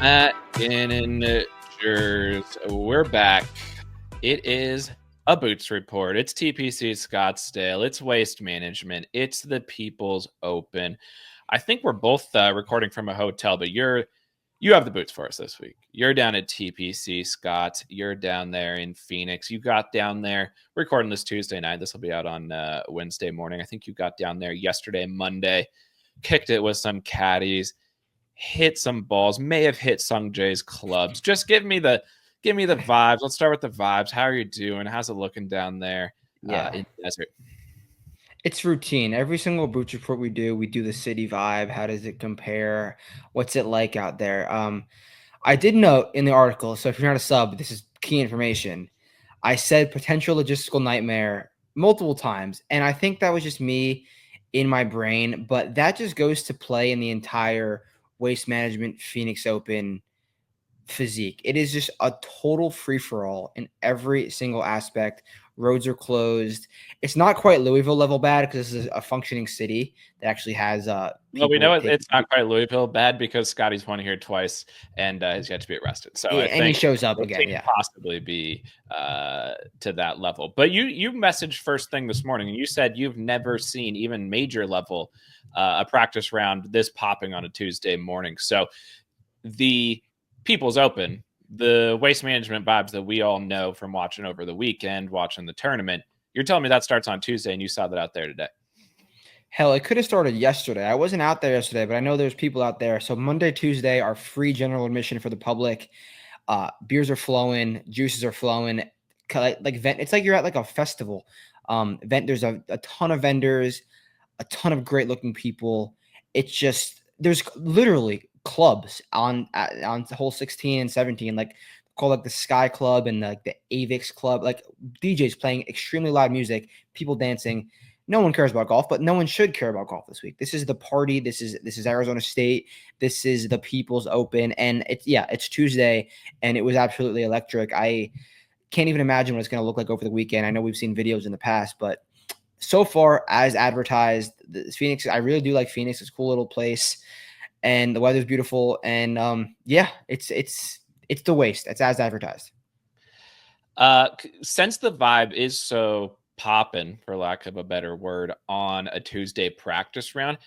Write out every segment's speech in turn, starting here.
At Integers, we're back. It is a Boots Report. It's TPC Scottsdale. It's Waste Management. It's the People's Open. I think we're both recording from a hotel, but you have the boots for us this week. You're down at TPC Scott. You're down there in Phoenix. You got down there recording this Tuesday night. This will be out on Wednesday morning. I think you got down there yesterday, Monday, kicked it with some caddies, hit some balls, may have hit Sungjae's clubs. Just give me the vibes. Let's start with the vibes. How are you doing? How's it looking down there in the desert? It's routine. Every single Boots Report we do the city vibe. How does it compare? What's it like out there? I did note in the article, so if you're not a sub, this is key information. I said potential logistical nightmare multiple times, and I think that was just me in my brain, but that just goes to play in the entire Waste Management Phoenix Open physique. It is just a total free-for-all in every single aspect. Roads are closed. It's not quite Louisville level bad because this is a functioning city that actually has well, we know it's not quite Louisville bad because Scottie's won here twice and he's yet to be arrested. So yeah, I think he shows up again. Yeah, possibly be to that level. But you messaged first thing this morning and you said you've never seen even major level a practice round this popping on a Tuesday morning. So the People's Open, the Waste Management vibes that we all know from watching over the weekend, watching the tournament, you're telling me that starts on Tuesday and you saw that out there today. Hell, it could have started yesterday. I wasn't out there yesterday, but I know there's people out there. So Monday, Tuesday are free general admission for the public. Beers are flowing, juices are flowing. It's like you're at like a festival. There's a ton of vendors, a ton of great looking people. It's just there's literally clubs on hole 16 and 17, like called like the Sky Club and like the Avix Club, like DJs playing extremely loud music, people dancing. No one cares about golf, but no one should care about golf this week. This is the party. This is Arizona State. This is the People's Open, and it's Tuesday, and it was absolutely electric. I can't even imagine what it's going to look like over the weekend. I know we've seen videos in the past, but so far as advertised, Phoenix, I really do like Phoenix. It's a cool little place, and the weather's beautiful, and it's the Waste. It's as advertised. Since the vibe is so popping, for lack of a better word, on a Tuesday practice round,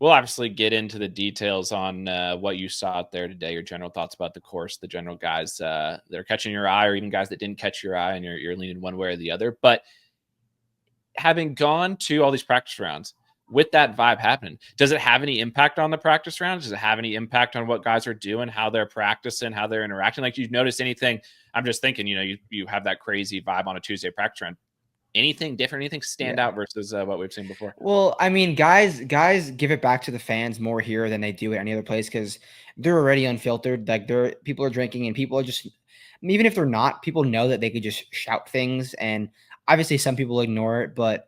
we'll obviously get into the details on what you saw out there today, your general thoughts about the course, the general guys that are catching your eye, or even guys that didn't catch your eye and you're leaning one way or the other. But having gone to all these practice rounds with that vibe happening, does it have any impact on the practice rounds? Does it have any impact on what guys are doing, how they're practicing, how they're interacting? Like, you notice anything? I'm just thinking, you have that crazy vibe on a Tuesday practice round. Anything different? Anything stand out versus what we've seen before? Well, I mean, guys give it back to the fans more here than they do at any other place because they're already unfiltered. Like people are drinking and people are just, even if they're not, people know that they could just shout things, and obviously some people ignore it. But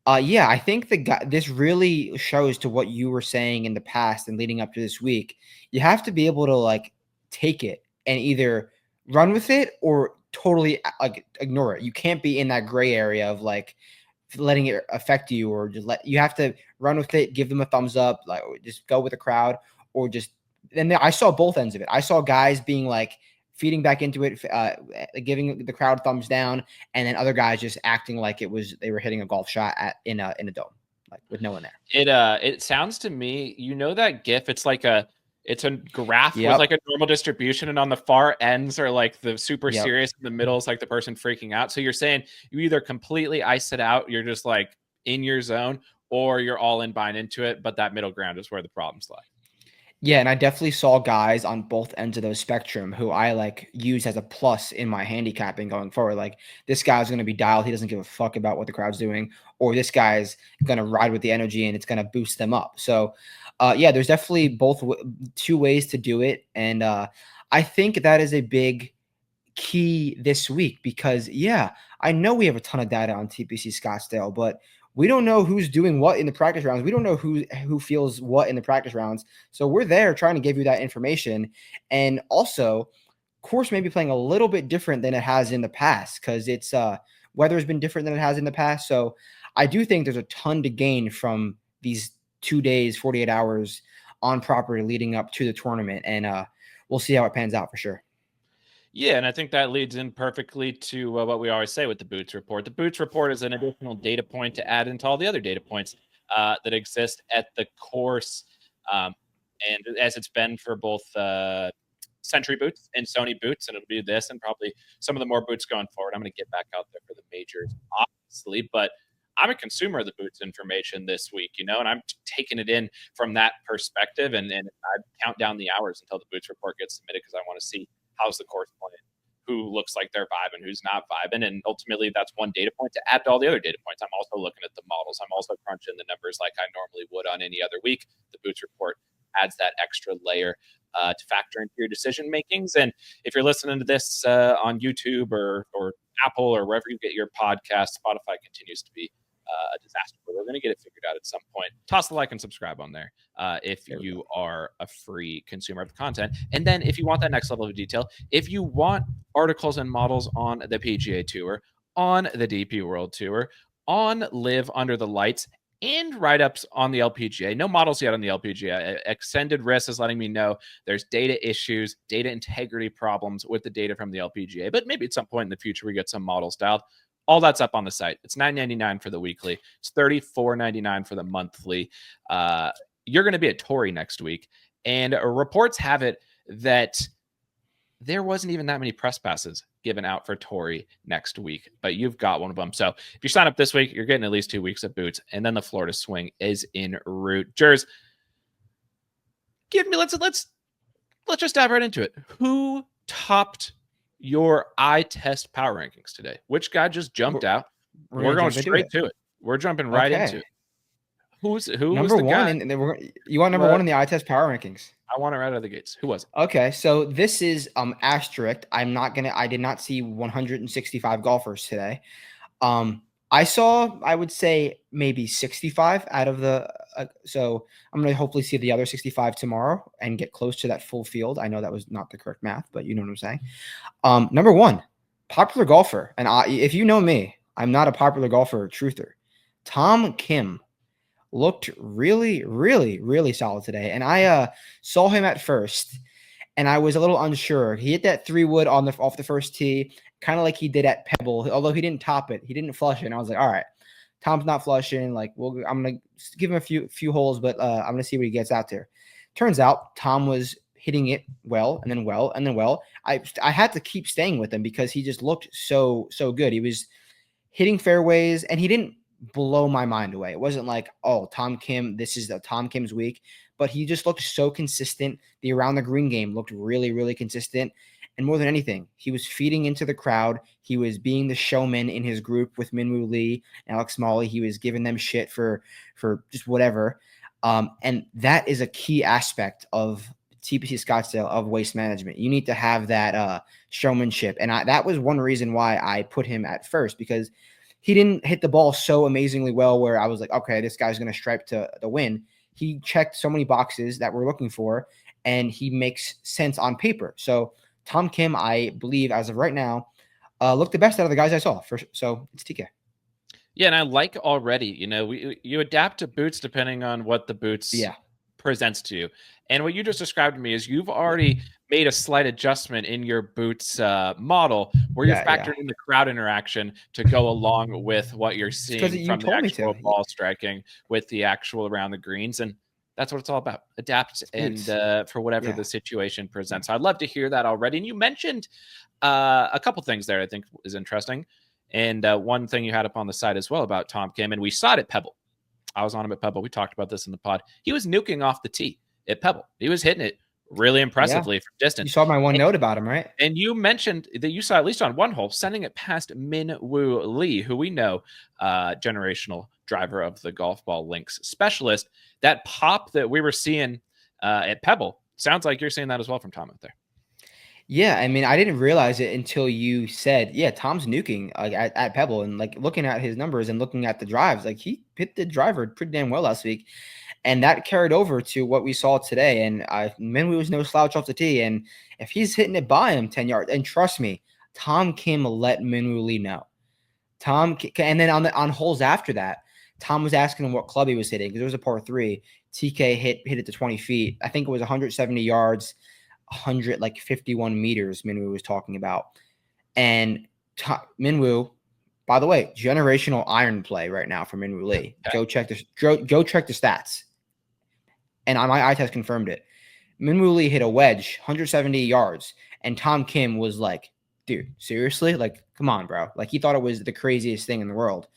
I think this really shows to what you were saying in the past and leading up to this week. You have to be able to like take it and either run with it or totally like ignore it. You can't be in that gray area of like letting it affect you, or you have to run with it, give them a thumbs up, like just go with the crowd, or just. And I saw both ends of it. I saw guys being like feeding back into it, giving the crowd thumbs down, and then other guys just acting like they were hitting a golf shot in a dome, like with no one there. It sounds to me, that GIF. It's a graph with like a normal distribution, and on the far ends are like the super serious, in the middle is like the person freaking out. So you're saying you either completely ice it out, you're just like in your zone, or you're all in buying into it, but that middle ground is where the problems lie. Yeah, and I definitely saw guys on both ends of those spectrum who I like use as a plus in my handicapping going forward. Like, this guy's going to be dialed. He doesn't give a fuck about what the crowd's doing, or this guy's going to ride with the energy and it's going to boost them up. So, there's definitely two ways to do it. And I think that is a big key this week because, I know we have a ton of data on TPC Scottsdale, but we don't know who's doing what in the practice rounds. We don't know who feels what in the practice rounds. So we're there trying to give you that information. And also, course may be playing a little bit different than it has in the past because it's weather has been different than it has in the past. So I do think there's a ton to gain from these 2 days, 48 hours on property leading up to the tournament. And we'll see how it pans out for sure. Yeah, and I think that leads in perfectly to what we always say with the Boots Report. The Boots Report is an additional data point to add into all the other data points that exist at the course, and as it's been for both Century boots and Sony boots, and it'll be this and probably some of the more boots going forward. I'm going to get back out there for the majors, obviously, but I'm a consumer of the boots information this week, and I'm taking it in from that perspective, and I count down the hours until the Boots Report gets submitted because I want to see how's the course playing, who looks like they're vibing, who's not vibing, and ultimately that's one data point to add to all the other data points. I'm also looking at the models. I'm also crunching the numbers like I normally would on any other week. The Boots Report adds that extra layer to factor into your decision makings. And if you're listening to this on YouTube or Apple or wherever you get your podcast, Spotify continues to be a disaster, but we're going to get it figured out at some point. Toss the like and subscribe on there if you are a free consumer of the content. And then if you want that next level of detail, if you want articles and models on the PGA Tour, on the DP World Tour, on Live Under the Lights, and write-ups on the LPGA. No models yet on the LPGA. Extended Risk is letting me know there's data issues, data integrity problems with the data from the LPGA, but maybe at some point in the future we get some models dialed. All that's up on the site. It's $9.99 for the weekly. It's $34.99 for the monthly. You're going to be at Torrey next week, and reports have it that there wasn't even that many press passes given out for Torrey next week, but you've got one of them. So if you sign up this week, you're getting at least 2 weeks of boots, and then the Florida swing is en route. Jers, let's just dive right into it. Who topped your eye test power rankings today? Which guy just jumped out? We're going straight to it. We're jumping right into it. Who was number the one? guy? You want number one in the eye test power rankings? I want it right out of the gates. Who was it? Okay, so this is asterisk. I did not see 165 golfers today. I saw, I would say maybe 65 out of the. So I'm going to hopefully see the other 65 tomorrow and get close to that full field. I know that was not the correct math, but you know what I'm saying. Number one, popular golfer, and if you know me, I'm not a popular golfer truther. Tom Kim looked really, really, really solid today, and I saw him at first, and I was a little unsure. He hit that 3-wood off the first tee, kind of like he did at Pebble. Although he didn't top it, he didn't flush it. And I was like, all right, Tom's not flushing. Like, I'm gonna give him a few holes, but I'm gonna see what he gets out there. Turns out Tom was hitting it well, and then well, and then well. I had to keep staying with him because he just looked so good. He was hitting fairways, and he didn't blow my mind away. It wasn't like, oh, Tom Kim, this is the Tom Kim's week, but he just looked so consistent. The around the green game looked really, really consistent. And more than anything, he was feeding into the crowd. He was being the showman in his group with Minwoo Lee and Alex Smalley. He was giving them shit for just whatever. And that is a key aspect of TPC Scottsdale, of waste management. You need to have that showmanship. And that was one reason why I put him at first, because he didn't hit the ball so amazingly well where I was like, okay, this guy's going to stripe to the win. He checked so many boxes that we're looking for, and he makes sense on paper. So Tom Kim, I believe, as of right now, looked the best out of the guys I saw. So it's TK. Yeah, and I like already, you adapt to boots depending on what the boots presents to you. And what you just described to me is you've already made a slight adjustment in your boots model where you're factoring in the crowd interaction to go along with what you're seeing from the actual ball striking with the actual around the greens. And that's what it's all about. Adapt and for whatever the situation presents. So I'd love to hear that already. And you mentioned a couple things there I think is interesting. And one thing you had up on the side as well about Tom Kim, and we saw it at Pebble. I was on him at Pebble. We talked about this in the pod. He was nuking off the tee at Pebble. He was hitting it really impressively from distance. You saw my note about him, right? And you mentioned that you saw at least on one hole sending it past Minwoo Lee, who we know, generational driver of the golf ball links specialist. That pop that we were seeing at Pebble, sounds like you're seeing that as well from Tom out there. Yeah, I mean, I didn't realize it until you said, Tom's nuking at Pebble, and like looking at his numbers and looking at the drives, like he hit the driver pretty damn well last week. And that carried over to what we saw today. And Minwoo was no slouch off the tee. And if he's hitting it by him 10 yards, and trust me, Tom Kim let Minwoo Lee know. And then on holes after that, Tom was asking him what club he was hitting because it was a par 3. TK hit it to 20 feet. I think it was 170 yards. 100, like 51 meters. Minwoo was talking about, and Minwoo, by the way, generational iron play right now for Minwoo Lee. Okay. Go check this. Go check the stats, and my eye test confirmed it. Minwoo Lee hit a wedge, 170 yards, and Tom Kim was like, "Dude, seriously? Like, come on, bro!" Like he thought it was the craziest thing in the world.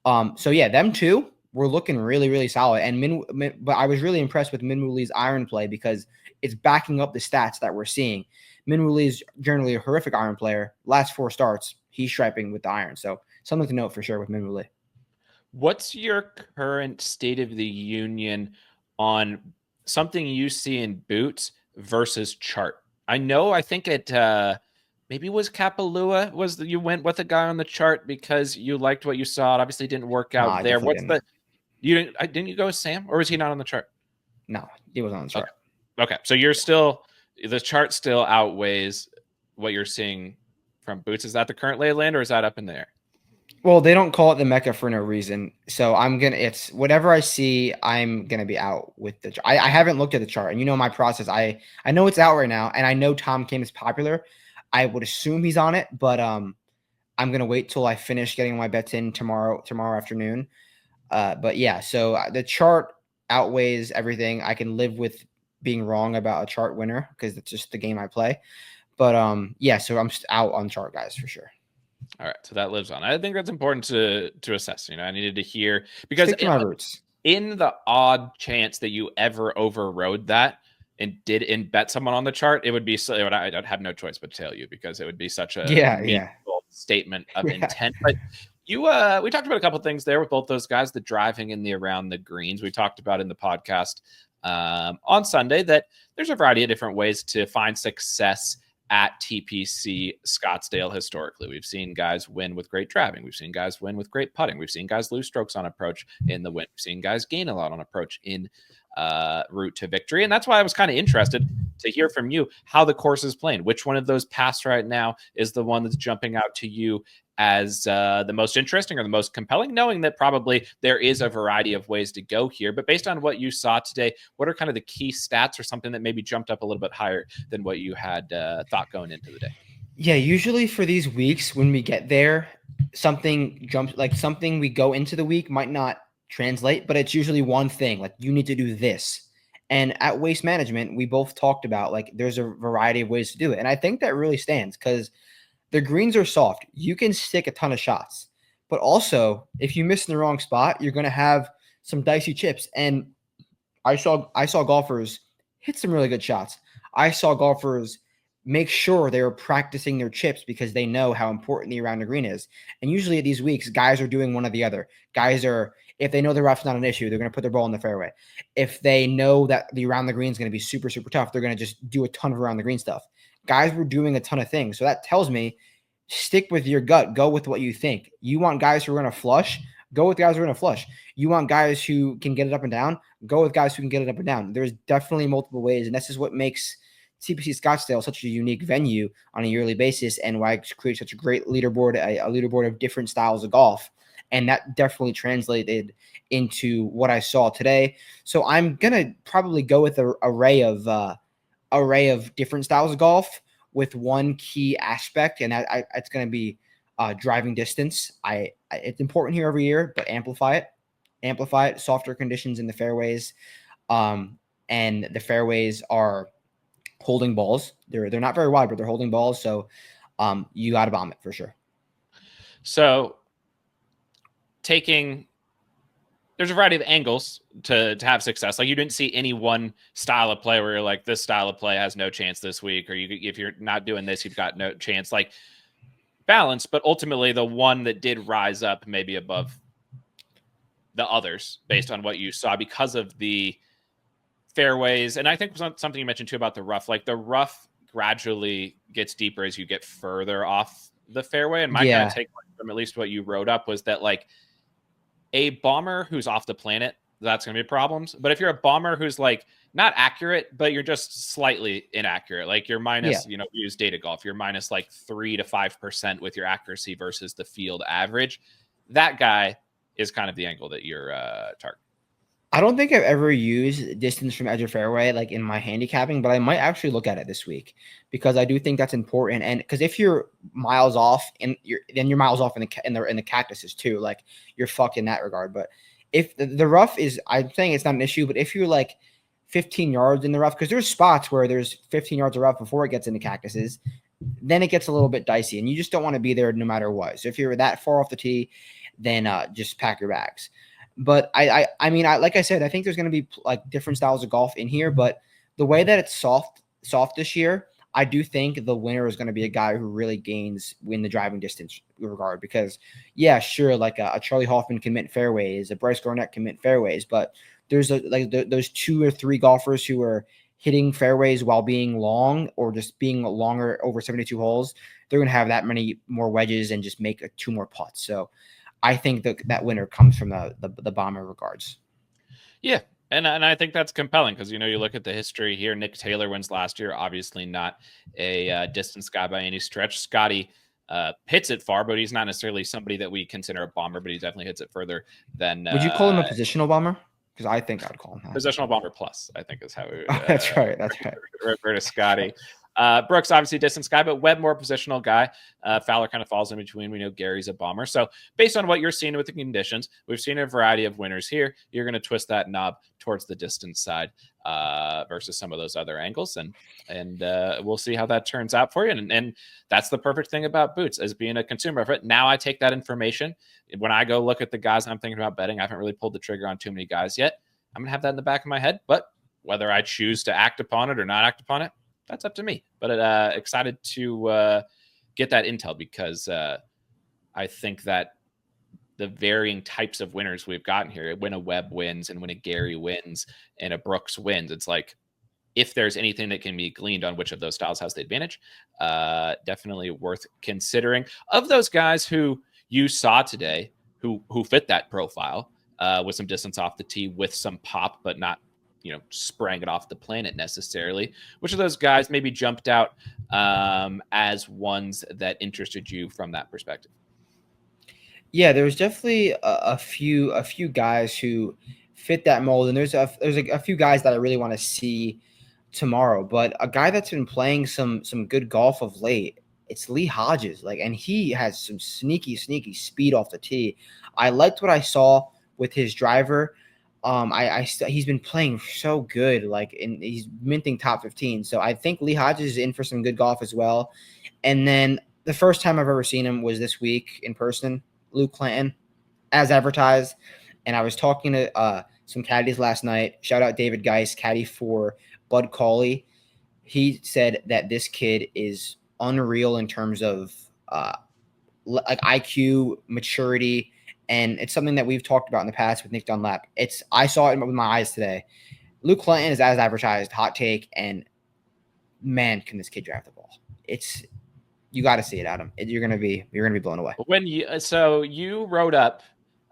So yeah, them two were looking really, really solid. And but I was really impressed with Minwoo Lee's iron play because it's backing up the stats that we're seeing. Minwoo Lee is generally a horrific iron player. Last 4 starts, he's striping with the iron. So something to note for sure with Minwoo Lee. What's your current state of the union on something you see in boots versus chart? I think it maybe was Kapalua you went with a guy on the chart because you liked what you saw. It obviously didn't work out I there. definitely didn't. Didn't you go with Sam, or was he not on the chart? No, he wasn't on the chart. Okay. So the chart still outweighs what you're seeing from boots. Is that the current lay of land, or is that up in the air? Well, they don't call it the Mecca for no reason. So it's whatever I see, I'm gonna be out with the. I haven't looked at the chart, and you know my process. I know it's out right now, and I know Tom Kim is popular. I would assume he's on it, but I'm gonna wait till I finish getting my bets in tomorrow afternoon. But yeah, so the chart outweighs everything. I can live with being wrong about a chart winner because it's just the game I play. But yeah, so I'm out on chart guys for sure. All right, so that lives on. I think that's important to assess. I needed to hear because Stick to my roots. In the odd chance that you ever overrode that and did bet someone on the chart, it would be I'd have no choice but to tell you because it would be such a meaningful statement of intent. But we talked about a couple of things there with both those guys, the driving and the around the greens. We talked about in the podcast on Sunday that there's a variety of different ways to find success at TPC Scottsdale. Historically, we've seen guys win with great driving. We've seen guys win with great putting. We've seen guys lose strokes on approach in the win. We've seen guys gain a lot on approach in route to victory. And that's why I was kind of interested to hear from you how the course is playing. Which one of those paths right now is the one that's jumping out to you as the most interesting or the most compelling, knowing that probably there is a variety of ways to go here. But based on what you saw today, what are kind of the key stats or something that maybe jumped up a little bit higher than what you had thought going into the day? Yeah, usually for these weeks when we get there, something jumps, like something we go into the week might not translate, but it's usually one thing, like you need to do this. And at Waste Management, we both talked about like there's a variety of ways to do it. And I think that really stands because the greens are soft. You can stick a ton of shots, but also if you miss in the wrong spot, you're going to have some dicey chips. And I saw golfers hit some really good shots. I saw golfers make sure they were practicing their chips because they know how important the around the green is. And usually at these weeks, guys are doing one or the other. Guys are, if they know the rough's not an issue, they're going to put their ball in the fairway. If they know that the around the green is going to be super, super tough, they're going to just do a ton of around the green stuff. Guys were doing a ton of things. So that tells me stick with your gut. Go with what you think. You want guys who are going to flush? Go with guys who are going to flush. You want guys who can get it up and down? Go with guys who can get it up and down. There's definitely multiple ways, and this is what makes TPC Scottsdale such a unique venue on a yearly basis and why it creates such a great leaderboard, a leaderboard of different styles of golf. And that definitely translated into what I saw today. So I'm going to probably go with an array of different styles of golf with one key aspect, and it's going to be driving distance. It's important here every year, but amplify it, softer conditions in the fairways. And the fairways are holding balls. They're not very wide, but they're holding balls. So you got to bomb it for sure. So there's a variety of angles to have success. Like you didn't see any one style of play where you're like, this style of play has no chance this week, or if you're not doing this, you've got no chance. Like balance, but ultimately the one that did rise up maybe above the others based on what you saw because of the fairways. And I think something you mentioned too about the rough, like the rough gradually gets deeper as you get further off the fairway. And my kind of take from at least what you wrote up was that like a bomber who's off the planet, that's going to be problems. But if you're a bomber who's like not accurate, but you're just slightly inaccurate, like you're minus, we use data golf, you're minus like 3 to 5% with your accuracy versus the field average. That guy is kind of the angle that you're targeting. I don't think I've ever used distance from edge of fairway like in my handicapping, but I might actually look at it this week because I do think that's important. And because if you're miles off, and you're miles off in the cactuses too, like you're fucked in that regard. But if the rough is, I'm saying it's not an issue, but if you're like 15 yards in the rough, because there's spots where there's 15 yards of rough before it gets into cactuses, then it gets a little bit dicey, and you just don't want to be there no matter what. So if you're that far off the tee, then just pack your bags. But I mean, like I said, I think there's going to be like different styles of golf in here, but the way that it's soft this year, I do think the winner is going to be a guy who really gains in the driving distance regard. Because yeah, sure, like a Charlie Hoffman can mint fairways, a Bryce Garnett can mint fairways, but there's those 2 or 3 golfers who are hitting fairways while being long or just being longer over 72 holes. They're going to have that many more wedges and just make 2 more putts. So I think that winner comes from the bomber regards. Yeah. And I think that's compelling because, you look at the history here. Nick Taylor wins last year, obviously not a distance guy by any stretch. Scottie hits it far, but he's not necessarily somebody that we consider a bomber, but he definitely hits it further than. Would you call him a positional bomber? Because I think I'd call him that. Positional bomber plus, I think, is how we would. That's right. Refer to Scottie. Brooks, obviously distance guy, but Webb more positional guy. Fowler kind of falls in between. We know Gary's a bomber. So based on what you're seeing with the conditions, we've seen a variety of winners here. You're going to twist that knob towards the distance side versus some of those other angles. And we'll see how that turns out for you. And that's the perfect thing about boots as being a consumer of it. Now I take that information. When I go look at the guys I'm thinking about betting, I haven't really pulled the trigger on too many guys yet. I'm going to have that in the back of my head. But whether I choose to act upon it or not act upon it, that's up to me. But excited to get that intel because I think that the varying types of winners we've gotten here, when a Webb wins and when a Gary wins and a Brooks wins, it's like if there's anything that can be gleaned on which of those styles has the advantage, definitely worth considering. Of those guys who you saw today who fit that profile with some distance off the tee with some pop, but not spraying it off the planet necessarily. Which of those guys maybe jumped out as ones that interested you from that perspective? Yeah, there was definitely a few guys who fit that mold, and there's a few guys that I really want to see tomorrow. But a guy that's been playing some good golf of late, it's Lee Hodges. And he has some sneaky speed off the tee. I liked what I saw with his driver. He's been playing so good, and he's minting top 15. So I think Lee Hodges is in for some good golf as well. And then the first time I've ever seen him was this week in person, Luke Clanton, as advertised. And I was talking to some caddies last night. Shout out David Geis, caddy for Bud Cauley. He said that this kid is unreal in terms of IQ, maturity. And it's something that we've talked about in the past with Nick Dunlap. I saw it with my eyes today. Luke Clanton is as advertised, hot take, and man, can this kid drive the ball? You got to see it, Adam. You're gonna be blown away. When you wrote up,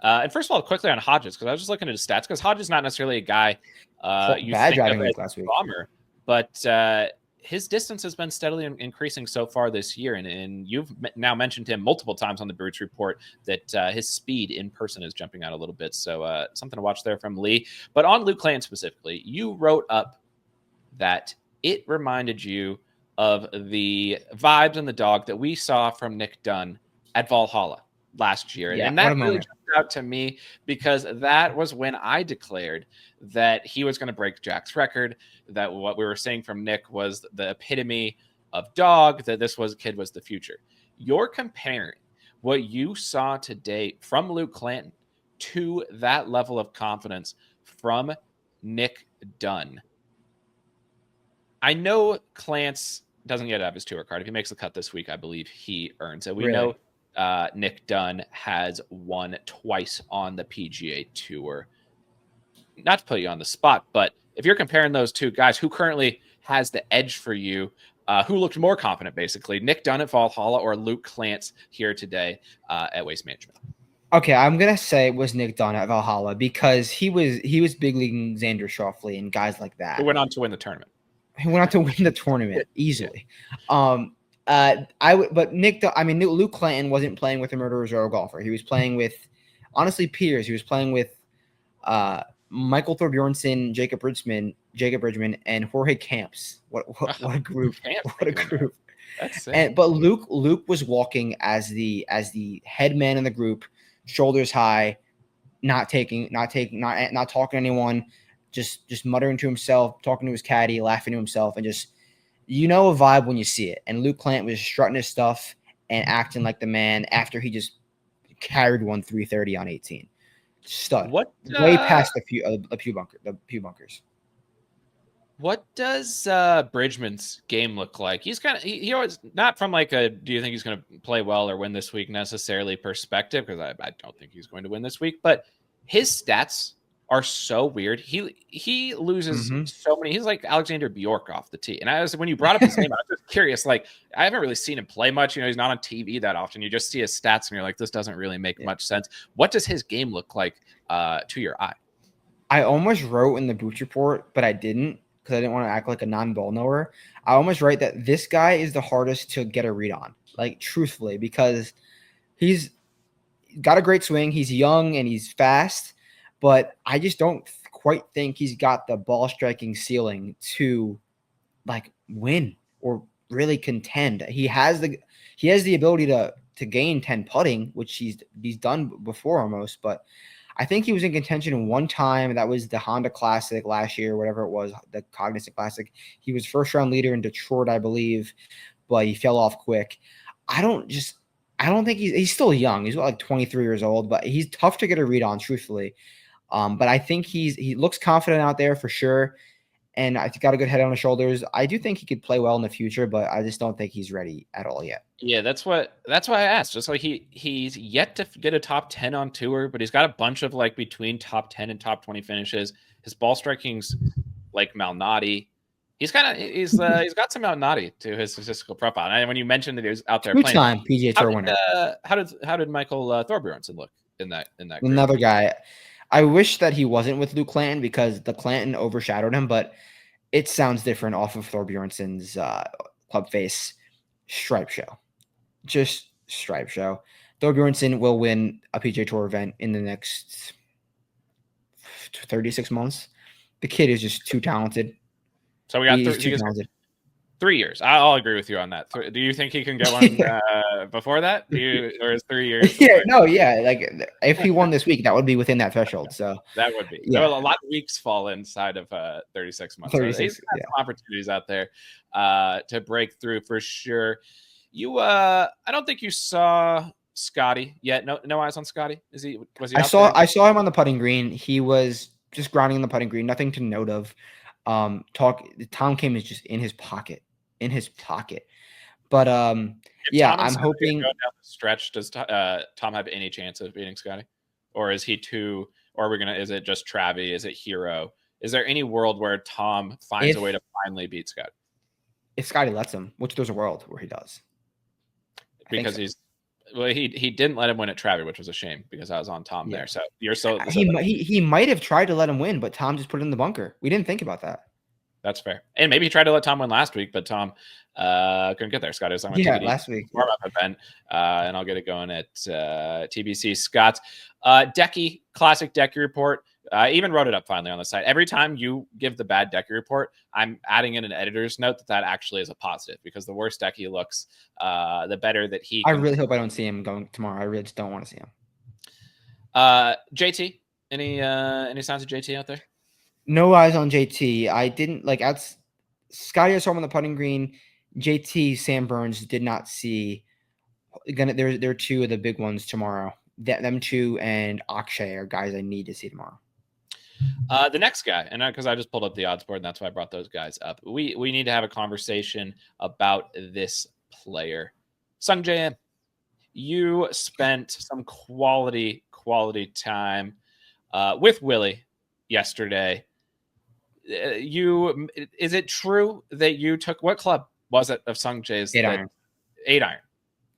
and first of all, quickly on Hodges, because I was just looking at his stats, because Hodges is not necessarily a guy you bad think driving of as last week, bomber, but his distance has been steadily increasing so far this year, and you've now mentioned him multiple times on the Brutes Report that his speed in person is jumping out a little bit. So something to watch there from Lee. But on Luke Clanton specifically, you wrote up that it reminded you of the vibes and the dog that we saw from Nick Dunn at Valhalla last year. Yeah, and that really jumped out to me because that was when I declared that he was going to break Jack's record, that what we were saying from Nick was the epitome of dog, that this kid was the future. You're comparing what you saw today from Luke Clanton to that level of confidence from Nick Dunn. I know Clance doesn't get out of his tour card. If he makes the cut this week, I believe he earns it. We know Nick Dunn has won twice on the PGA Tour. Not to put you on the spot, but if you're comparing those two guys, who currently has the edge for you? Who looked more confident, basically? Nick Dunn at Valhalla or Luke Clance here today at Waste Management? Okay, I'm gonna say it was Nick Dunn at Valhalla because he was big leaguing Xander Schauffele and guys like that. Who went on to win the tournament? He went on to win the tournament easily. Yeah. But Luke Clanton wasn't playing with a Murderer's Row golfer. He was playing with, honestly, peers. He was playing with Michael Thorbjornsen, Jacob Bridgeman, and Jorge Camps. What a group! What a group! That's sick. But Luke was walking as the head man in the group, shoulders high, not talking to anyone, just muttering to himself, talking to his caddy, laughing to himself, and just a vibe when you see it. And Luke Clanton was strutting his stuff and acting like the man after he just carried one 330 on 18. Stud. Way past the pew bunkers. What does Bridgman's game look like? He's kind of he always not from like a do you think he's going to play well or win this week necessarily perspective, because I don't think he's going to win this week, but his stats are so weird. He loses so many. He's like Alexander Bjork off the tee. And when you brought up his name, I was just curious. Like, I haven't really seen him play much. He's not on TV that often. You just see his stats and you're like, this doesn't really make much sense. What does his game look like to your eye? I almost wrote in the Boots report, but I didn't because I didn't want to act like a non-ball knower. I almost write that this guy is the hardest to get a read on, like truthfully, because he's got a great swing. He's young and he's fast. But I just don't quite think he's got the ball striking ceiling to like win or really contend. He has the ability to gain 10 putting, which he's done before almost. But I think he was in contention one time. That was the Honda Classic last year, whatever it was, the Cognizant Classic. He was first round leader in Detroit, I believe, but he fell off quick. I don't think he's still young. He's like 23 years old, but he's tough to get a read on, truthfully. But I think he looks confident out there for sure, and I got a good head on his shoulders. I do think he could play well in the future, but I just don't think he's ready at all yet. Yeah, that's why I asked. Just like he's yet to get a top 10 on tour, but he's got a bunch of like between top 10 and top 20 finishes. His ball striking's like Malnati. He's got some Malnati to his statistical profile. And when you mentioned that he was out there playing, time PGA Tour winner. How did Michael Thorbjornsen look in that group? Another guy. I wish that he wasn't with Luke Clanton because the Clanton overshadowed him, but it sounds different off of Thorbjornsen's club face stripe show. Just stripe show. Thorbjornsen will win a PGA Tour event in the next 36 months. The kid is just too talented. So we got too talented. 3 years. I'll agree with you on that. Do you think he can get one before that? Or is 3 years? Like if he won this week, that would be within that threshold. So that would be. Yeah. A lot of weeks fall inside of 36 months. 36, so he's got some opportunities out there to break through for sure. I don't think you saw Scottie yet. No eyes on Scottie. Was he? I saw him on the putting green. He was just grinding the putting green. Nothing to note of. Tom Kim is just in his pocket. But I'm hoping go down the stretch. Does Tom have any chance of beating Scottie, or is he too? Or is it just Travi? Is it Hero? Is there any world where Tom finds a way to finally beat Scottie? If Scottie lets him, which there's a world where he does, because he didn't let him win at Travi, which was a shame because I was on Tom there. So he might have tried to let him win, but Tom just put it in the bunker. We didn't think about that. That's fair. And maybe he tried to let Tom win last week, but Tom couldn't get there. Scottie was on last week warm-up event, and I'll get it going at TPC Scotts. Deki, classic Deki report. I even wrote it up finally on the site. Every time you give the bad Deki report, I'm adding in an editor's note that actually is a positive, because the worse Deki looks, the better that he can. I really hope I don't see him going tomorrow. I really just don't want to see him. JT, any signs of JT out there? No eyes on JT. I didn't like Scottie. I saw him on the putting green. JT, Sam Burns did not see. They're two of the big ones tomorrow. Them two and Akshay are guys I need to see tomorrow. The next guy, and because I just pulled up the odds board, and that's why I brought those guys up. We need to have a conversation about this player, Sungjae. You spent some quality time with Willie yesterday. Is it true that you took, what club was it of Sungjae's? 8-iron. 8-iron.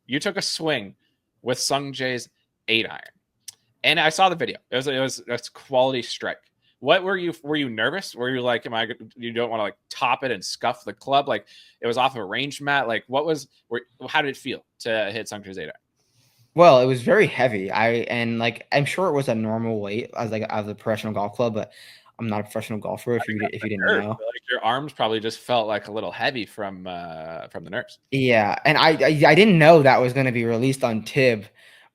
You took a swing with Sungjae's 8-iron, and I saw the video. It was a quality strike. What were you nervous? Were you like, you don't want to like top it and scuff the club? Like it was off of a range mat. Like how did it feel to hit Sungjae's 8-iron? Well, it was very heavy. I'm sure it was a normal weight as a professional golf club, but I'm not a professional golfer. If you didn't Nerves. know. Like your arms probably just felt like a little heavy from the nerves. Yeah, and I didn't know that was going to be released on Tib,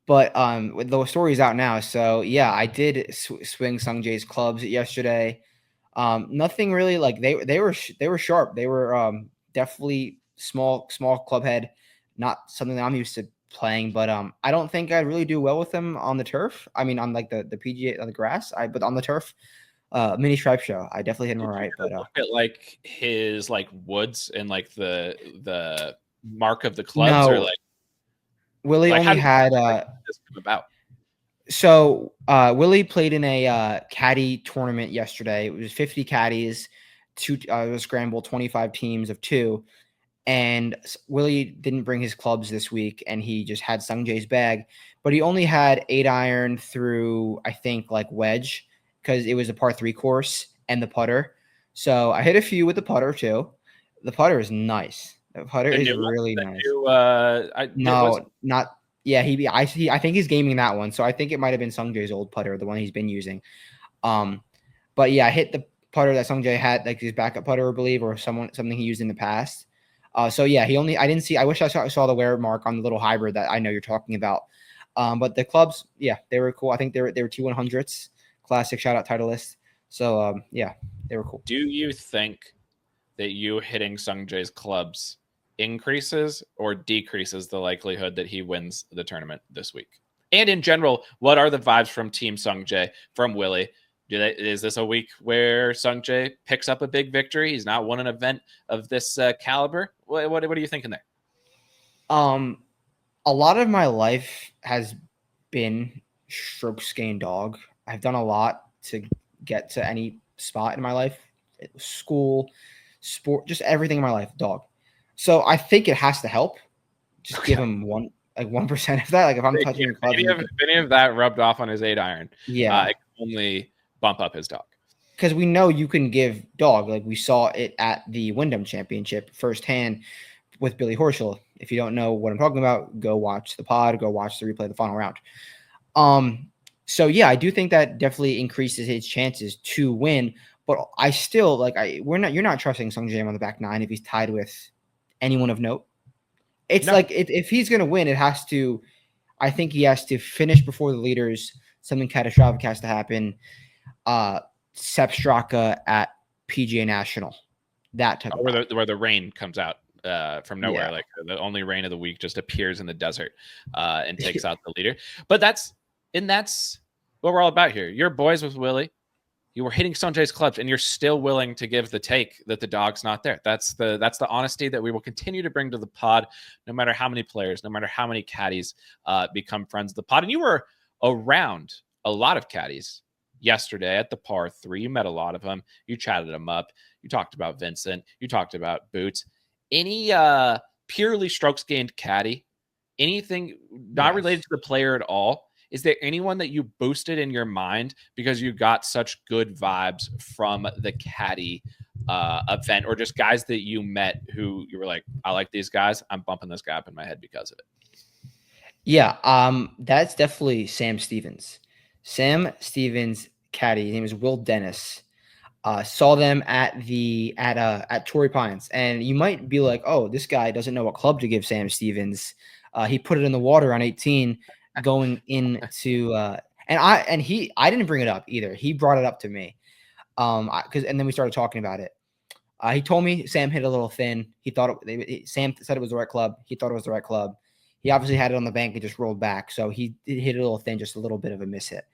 but the story's out now. So yeah, I did swing Sungjae's clubs yesterday. Nothing really like they were sharp. They were definitely small club head, not something that I'm used to playing. But I don't think I'd really do well with them on the turf. I mean, on like the PGA on the grass. But on the turf, mini stripe show, I definitely hit him all Did you right. But ever look at like his like woods and like the mark of the clubs, or no, Willie like how only did had this come about? So Willie played in a caddy tournament yesterday. It was 50 caddies, it was scramble, 25 teams of two. And Willie didn't bring his clubs this week, and he just had Sungjae's bag. But he only had 8-iron through, I think, like wedge, because it was a par 3 course and the putter. So I hit a few with the putter too. The putter is nice. The putter The is new one, really the nice. new it was No, not yeah. I think he's gaming that one, so I think it might have been Sungjae's old putter, the one he's been using. Um, but yeah, I hit the putter that Sungjae had, like his backup putter, I believe, or something he used in the past. So yeah, I didn't see. I wish I saw the wear mark on the little hybrid that I know you're talking about. But the clubs, yeah, they were cool. I think they were T100s, classic shout out Titleist. So yeah, they were cool. Do you think that you hitting Sungjae's clubs increases or decreases the likelihood that he wins the tournament this week? And in general, what are the vibes from Team Sungjae, from Willie? Is this a week where Sungjae picks up a big victory? He's not won an event of this caliber. What are you thinking there? A lot of my life has been strokes gained dog. I've done a lot to get to any spot in my life, school, sport, just everything in my life, dog. So I think it has to help. Just give him 1% of that. Like if I'm touching clubs, if any of that rubbed off on his 8-iron, yeah, it can only bump up his dog. because we know you can give dog. Like we saw it at the Wyndham Championship firsthand with Billy Horschel. If you don't know what I'm talking about, go watch the pod, go watch the replay of the final round. So yeah, I do think that definitely increases his chances to win. But I still you're not trusting Sungjae on the back nine if he's tied with anyone of note. It's No. like if he's gonna win, I think he has to finish before the leaders. Something catastrophic has to happen. Sepp Straka at PGA National. That type of where the rain comes out from nowhere. Yeah. Like the only rain of the week just appears in the desert and takes out the leader. But that's what we're all about here. You're boys with Willie. You were hitting Sungjae's clubs, and you're still willing to give the take that the dog's not there. That's the honesty that we will continue to bring to the pod, no matter how many players, no matter how many caddies become friends of the pod. And you were around a lot of caddies yesterday at the par 3. You met a lot of them. You chatted them up. You talked about Vincent. You talked about Boots. Any purely strokes gained caddy? Anything not related to the player at all? Is there anyone that you boosted in your mind because you got such good vibes from the caddy event, or just guys that you met who you were like, I like these guys. I'm bumping this guy up in my head because of it. Yeah, that's definitely Sam Stevens. Sam Stevens caddy. His name is Will Dennis. Saw them at Torrey Pines, and you might be like, "Oh, this guy doesn't know what club to give Sam Stevens." He put it in the water on 18, going into I didn't bring it up either. He brought it up to me, and then we started talking about it. He told me Sam hit a little thin. Sam said it was the right club. He thought it was the right club. He obviously had it on the bank and just rolled back, so he hit it a little thin, just a little bit of a miss hit.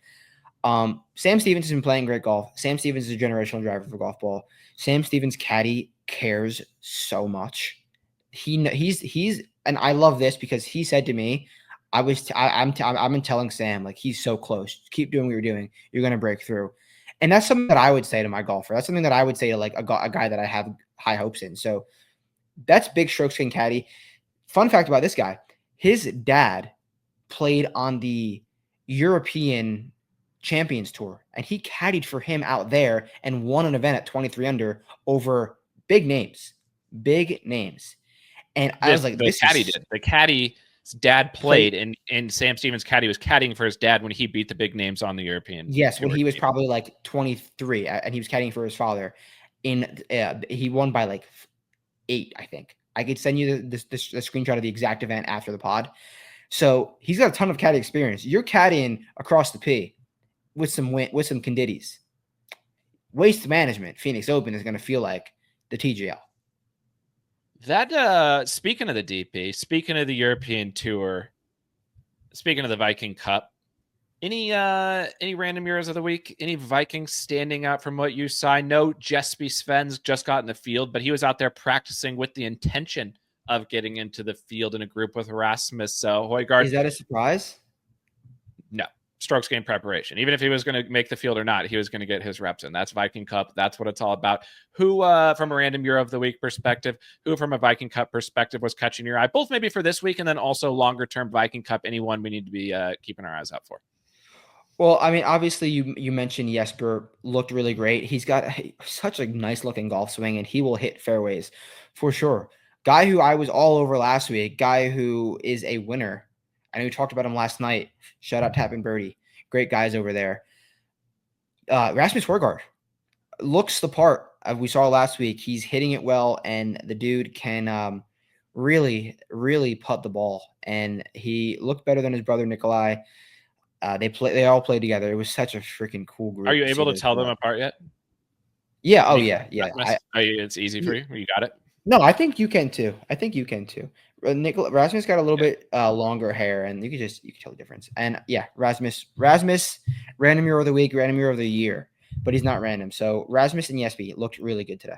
Sam Stevens has been playing great golf. Sam Stevens is a generational driver for golf ball. Sam Stevens caddy cares so much. He's and I love this because he said to me, I've been telling Sam, like, he's so close. Keep doing what you're doing. You're gonna break through. And that's something that I would say to my golfer. That's something that I would say to like a guy that I have high hopes in. So that's big strokes king caddy. Fun fact about this guy: his dad played on the European Champions Tour, and he caddied for him out there and won an event at 23 under over big names. And I was like, the caddy did. The caddy His dad played, and Sam Stevens' caddy was caddying for his dad when he beat the big names on the European. Yes, when he was probably like 23, and he was caddying for his father. He won by like 8, I think. I could send you the screenshot of the exact event after the pod. So he's got a ton of caddy experience. You're caddying across the P with some conditties. Waste management, Phoenix Open is going to feel like the TGL. That speaking of the DP, speaking of the European Tour, speaking of the Viking Cup, any random Euros of the week? Any Vikings standing out from what you saw? I know Jesper Svens just got in the field, but he was out there practicing with the intention of getting into the field in a group with Rasmus Højgaard. Is that a surprise? No. Strokes game preparation. Even if he was going to make the field or not, he was going to get his reps in. That's Viking Cup. That's what it's all about. Who, from a random Euro of the week perspective, who from a Viking Cup perspective was catching your eye, both maybe for this week and then also longer term Viking Cup, anyone we need to be keeping our eyes out for? Well, I mean, obviously you mentioned Jesper looked really great. He's got such a nice looking golf swing, and he will hit fairways for sure. Guy who I was all over last week, guy who is a winner. I know we talked about him last night. Shout out Tap and Birdie. Great guys over there. Rasmus Højgaard looks the part we saw last week. He's hitting it well, and the dude can really, really putt the ball. And he looked better than his brother Nikolai. They all played together. It was such a freaking cool group. Are you able to tell them apart yet? Yeah. Oh, yeah. It's easy for you. You got it. No, I think you can too. Rasmus got a little bit longer hair, and you can tell the difference. And yeah, Rasmus, random Euro of the week, random Euro of the year, but he's not random. So Rasmus and Jesper looked really good today.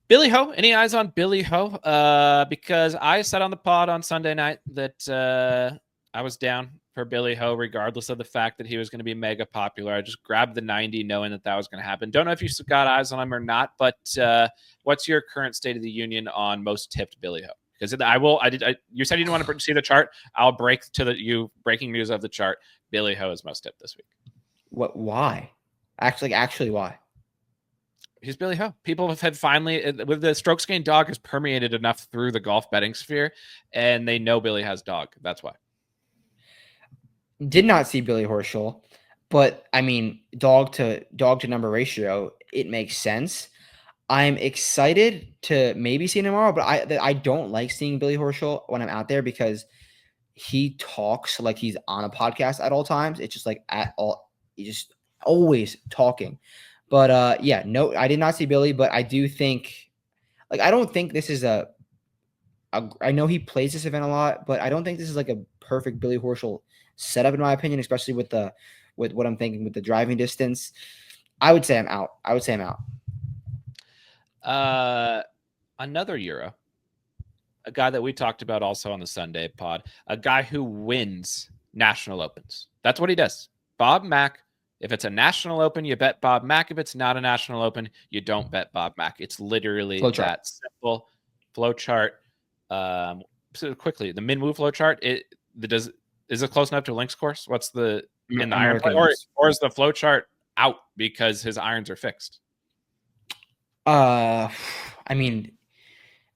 Billy Ho, any eyes on Billy Ho? Because I said on the pod on Sunday night that I was down for Billy Ho, regardless of the fact that he was going to be mega popular. I just grabbed the 90 knowing that was going to happen. Don't know if you got eyes on him or not, but what's your current state of the union on most tipped Billy Ho? Because you said you didn't want to see the chart. I'll break to you breaking news of the chart. Billy Ho is most tipped this week. What? Why? Actually, why? He's Billy Ho. People have had finally, with the strokes gain dog has permeated enough through the golf betting sphere, and they know Billy has dog. That's why. Did not see Billy Horschel, but I mean, dog to number ratio, it makes sense. I'm excited to maybe see him tomorrow, but I don't like seeing Billy Horschel when I'm out there because he talks like he's on a podcast at all times. It's just like he's just always talking. But yeah, no, I did not see Billy, but I do think, I don't think this is I know he plays this event a lot, but I don't think this is like a perfect Billy Horschel setup in my opinion, especially with what I'm thinking with the driving distance. I would say I'm out. Another Euro, a guy that we talked about also on the Sunday pod, a guy who wins national opens. That's what he does. Bob Mack. If it's a national open, you bet Bob Mack. If it's not a national open, you don't bet Bob Mack. It's literally that simple. Flow chart. So quickly, the Minwoo flow chart. Is it close enough to a links course? What's the in the iron play, or is the flow chart out because his irons are fixed? I mean,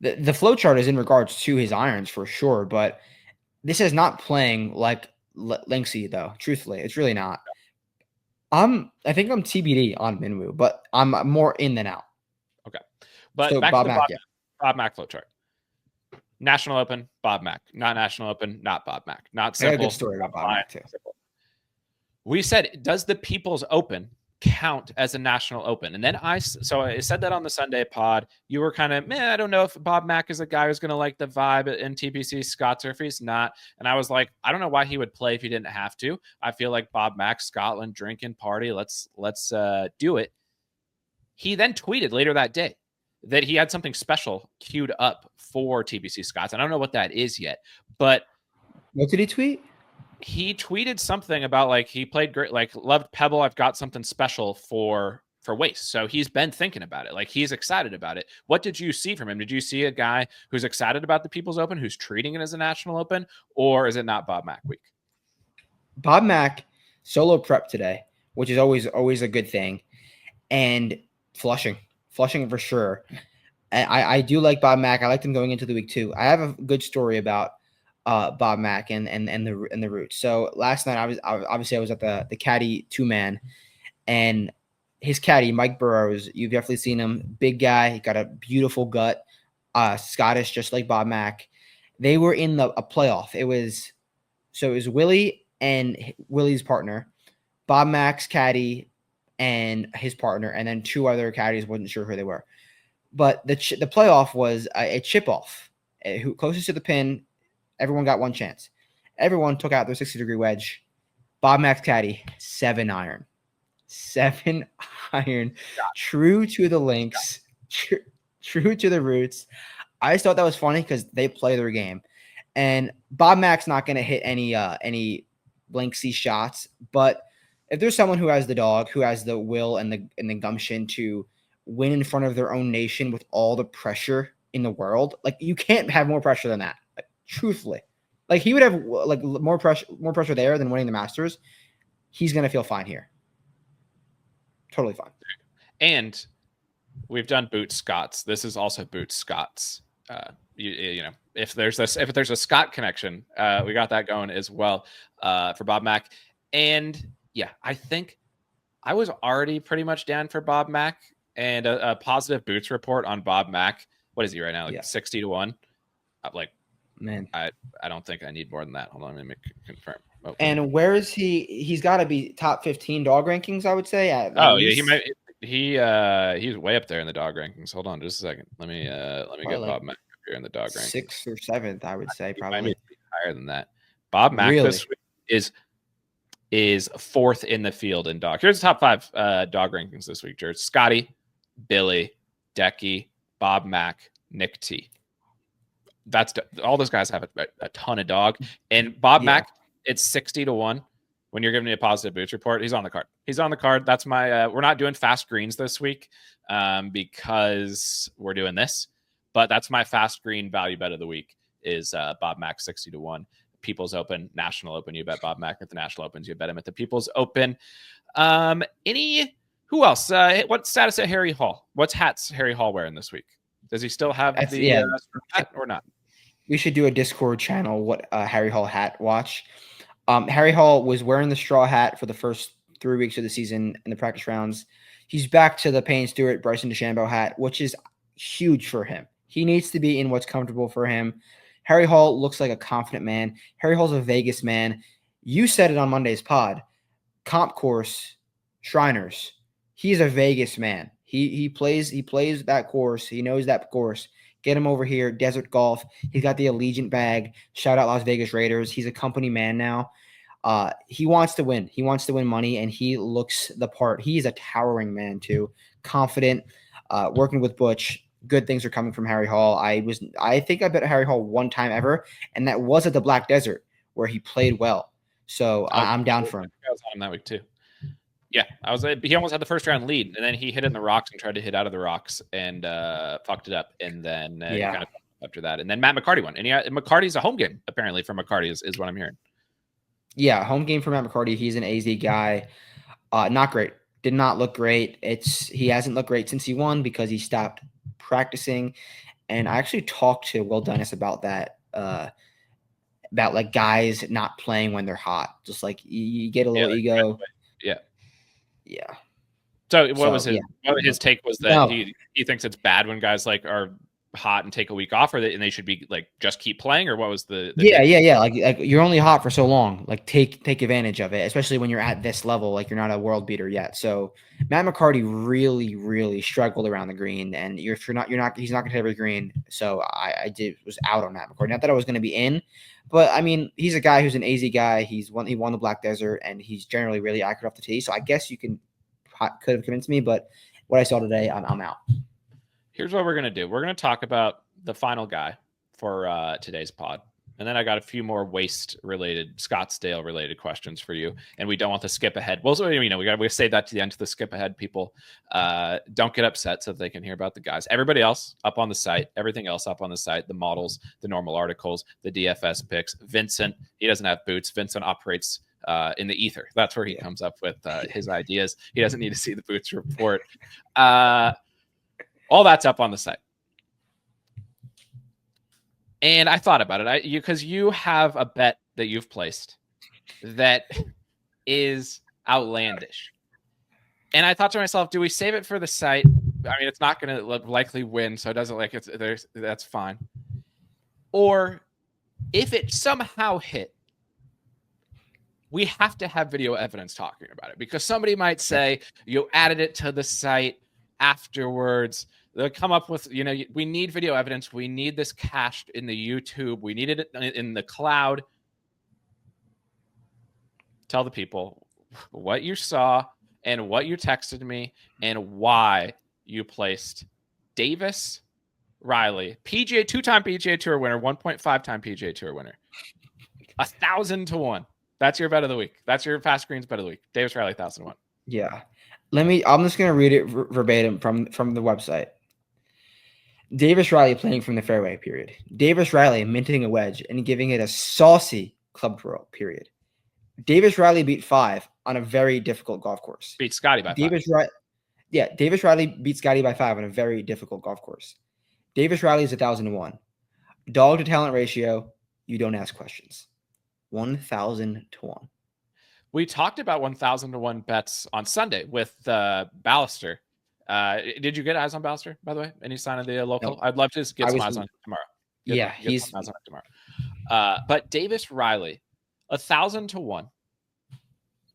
the flow chart is in regards to his irons for sure, but this is not playing like linksy though. Truthfully, it's really not. I think I'm TBD on Minwoo, but I'm more in than out. Okay, but so back Bob to the Mack, Bob Mack flow chart. National Open, Bob Mack. Not National Open, not Bob Mack. Not simple. I got a good story about Bob Mack too. Simple. We said, does the People's Open count as a national open? And then I said that on the Sunday pod. You were kind of, I don't know if Bob Mack is a guy who's going to like the vibe in TPC Scottsdale or if he's not. And I was like, I don't know why he would play if he didn't have to. I feel like Bob Mack, Scotland, drinking, party. Let's do it. He then tweeted later that day that he had something special queued up for TPC Scotts. I don't know what that is yet, but what did he tweet? He tweeted something about like he played great, like loved Pebble. I've got something special for Waste. So he's been thinking about it. Like he's excited about it. What did you see from him? Did you see a guy who's excited about the People's Open, who's treating it as a national open, or is it not Bob Mack week? Bob Mack solo prep today, which is always a good thing, and flushing for sure. I do like Bob Mack. I liked him going into the week too. I have a good story about Bob Mack and the Roots. So last night I was at the caddy 2-man, and his caddy Mike Burrows. You've definitely seen him. Big guy. He got a beautiful gut. Scottish, just like Bob Mack. They were in a playoff. It was Willie and Willie's partner, Bob Mack's caddy, and his partner, and then 2 other caddies. Wasn't sure who they were. But the playoff was a chip off. Who closest to the pin, everyone got one chance. Everyone took out their 60-degree wedge. Bob Mack's caddy, 7-iron. 7-iron. True to the links. True to the roots. I just thought that was funny because they play their game. And Bob Mack's not going to hit any linksy shots. But if there's someone who has the dog, who has the will and the gumption to win in front of their own nation with all the pressure in the world, like, you can't have more pressure than that. Like, truthfully, like, he would have like more pressure there than winning the Masters. He's gonna feel fine here, totally fine. And we've done Boots Scots. This is also Boots Scots. You know, if there's a Scott connection, we got that going as well for Bob Mack. And yeah, I think I was already pretty much down for Bob Mack. And a positive Boots report on Bob Mack. What is he right now? Like 60-1. Like, man, I don't think I need more than that. Hold on, let me confirm. Oh. And where is he? He's got to be top 15 dog rankings, I would say. Yeah, he might. He's way up there in the dog rankings. Hold on, just a second. Let me get Bob Mack up here in the dog rankings. 6th or 7th, I would say, probably higher than that. Bob Mack this week is 4th in the field in dog. Here's the top 5 dog rankings this week, George. Scottie, Billy, Deki, Bob Mack, Nick T. That's all those guys have a ton of dog. And Bob Mack, it's 60-1. When you're giving me a positive Boots report, he's on the card. He's on the card. That's my. We're not doing fast greens this week because we're doing this. But that's my fast green value bet of the week is Bob Mack 60-1. People's Open, National Open. You bet Bob Mack at the National Opens. You bet him at the People's Open. Who else? What status at Harry Hall? What's hats Harry Hall wearing this week? Does he still have hat or not? We should do a Discord channel. What Harry Hall hat watch? Harry Hall was wearing the straw hat for the first 3 weeks of the season in the practice rounds. He's back to the Payne Stewart, Bryson DeChambeau hat, which is huge for him. He needs to be in what's comfortable for him. Harry Hall looks like a confident man. Harry Hall's a Vegas man. You said it on Monday's pod. Comp course, Shriners. He's a Vegas man. He plays that course. He knows that course. Get him over here. Desert Golf. He's got the Allegiant bag. Shout out Las Vegas Raiders. He's a company man now. He wants to win. He wants to win money, and he looks the part. He's a towering man too. Confident. Working with Butch. Good things are coming from Harry Hall. I think I bet Harry Hall one time ever, and that was at the Black Desert where he played well. So I'm down for him. I was on him that week too. Yeah, he almost had the first round lead, and then he hit in the rocks and tried to hit out of the rocks and fucked it up. And then kind of after that, and then Matt McCarty won. And McCarty's a home game apparently for McCarty is what I'm hearing. Yeah, home game for Matt McCarty. He's an AZ guy. Not great. Did not look great. He hasn't looked great since he won because he stopped practicing. And I actually talked to Will Dennis about that. About like guys not playing when they're hot. Just like you get a little ego. Yeah. So what was his take was that he thinks it's bad when guys like are hot and take a week off, and they should be like just keep playing, or what was the yeah like you're only hot for so long, like take advantage of it, especially when you're at this level, like you're not a world beater yet. So Matt McCarty really struggled around the green, and he's not gonna hit every green. So I was out on Matt McCarty. Not that I was gonna be in, but I mean he's a guy who's an AZ guy. He won the Black Desert, and he's generally really accurate off the tee. So I guess you could have convinced me, but what I saw today, I'm out. Here's what we're going to do. We're going to talk about the final guy for today's pod. And then I got a few more Scottsdale related questions for you. And we don't want to skip ahead. Well, so, we save that to the end to the skip ahead. People don't get upset so that they can hear about the guys. Everybody else up on the site, everything else up on the site, the models, the normal articles, the DFS picks. Vincent, he doesn't have boots. Vincent operates in the ether. That's where he comes up with his ideas. He doesn't need to see the boots report. All that's up on the site. And I thought about it, because you have a bet that you've placed that is outlandish. And I thought to myself, do we save it for the site? I mean, it's not going to likely win, so it doesn't like it's there's that's fine. Or if it somehow hit, we have to have video evidence talking about it, because somebody might say you added it to the site afterwards. They'll come up with, we need video evidence. We need this cached in the YouTube. We need it in the cloud. Tell the people what you saw and what you texted me and why you placed Davis Riley, PGA, two-time PGA Tour winner, 1.5-time PGA Tour winner, 1,000 to 1. That's your bet of the week. That's your fast greens bet of the week. Davis Riley, 1,000 to 1. Yeah. I'm just going to read it verbatim from the website. Davis Riley playing from the fairway, period. Davis Riley minting a wedge and giving it a saucy club twirl, period. Davis Riley beat 5 on a very difficult golf course. Beat Scottie by 5. Davis Riley beat Scottie by 5 on a very difficult golf course. Davis Riley is 1,000 to 1. Dog to talent ratio, you don't ask questions. 1,000 to 1. We talked about 1,000 to 1 bets on Sunday with Ballister. Did you get eyes on Ballister, by the way? Any sign of the local? No. I'd love to get some eyes on him tomorrow. He's some eyes on him tomorrow. But Davis Riley, 1,000 to 1.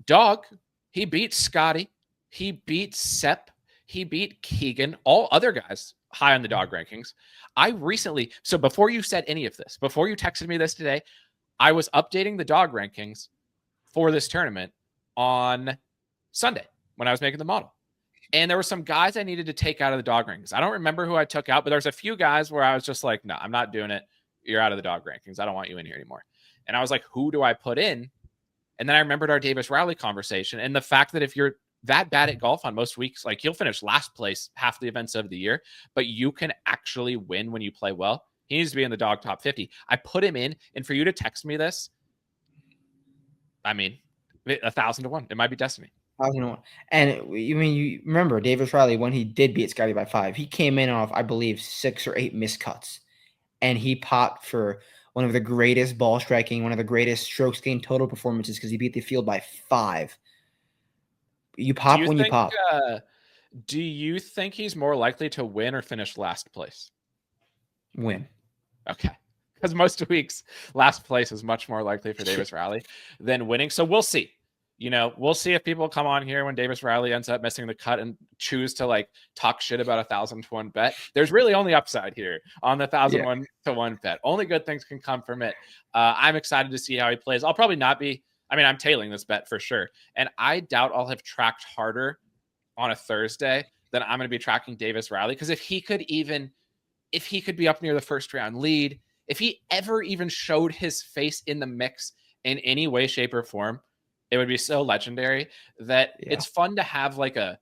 Dog, he beat Scottie. He beat Sepp. He beat Keegan. All other guys high on the dog rankings. So before you said any of this, before you texted me this today, I was updating the dog rankings for this tournament on Sunday when I was making the model. And there were some guys I needed to take out of the dog rankings. I don't remember who I took out, but there's a few guys where I was just like, no, I'm not doing it. You're out of the dog rankings. I don't want you in here anymore. And I was like, who do I put in? And then I remembered our Davis Riley conversation and the fact that if you're that bad at golf on most weeks, like you'll finish last place half the events of the year, but you can actually win when you play well. He needs to be in the dog top 50. I put him in, and for you to text me this, I mean, 1,000 to 1. It might be destiny. 1,000 to 1. And you remember Davis Riley, when he did beat Scottie by 5, he came in off, I believe, 6 or 8 miscuts, and he popped for one of the greatest ball striking, one of the greatest strokes gained total performances, because he beat the field by 5. You pop when you pop. Do you think he's more likely to win or finish last place? Win. Okay. Because most weeks, last place is much more likely for Davis Riley than winning. So we'll see. We'll see if people come on here when Davis Riley ends up missing the cut and choose to talk shit about 1,000 to 1 bet. There's really only upside here on the 1,000 to 1 bet. Only good things can come from it. I'm excited to see how he plays. I'll probably not be. I'm tailing this bet for sure. And I doubt I'll have tracked harder on a Thursday than I'm going to be tracking Davis Riley. Because if he could be up near the first round lead, if he ever even showed his face in the mix in any way, shape, or form, it would be so legendary that it's fun to have a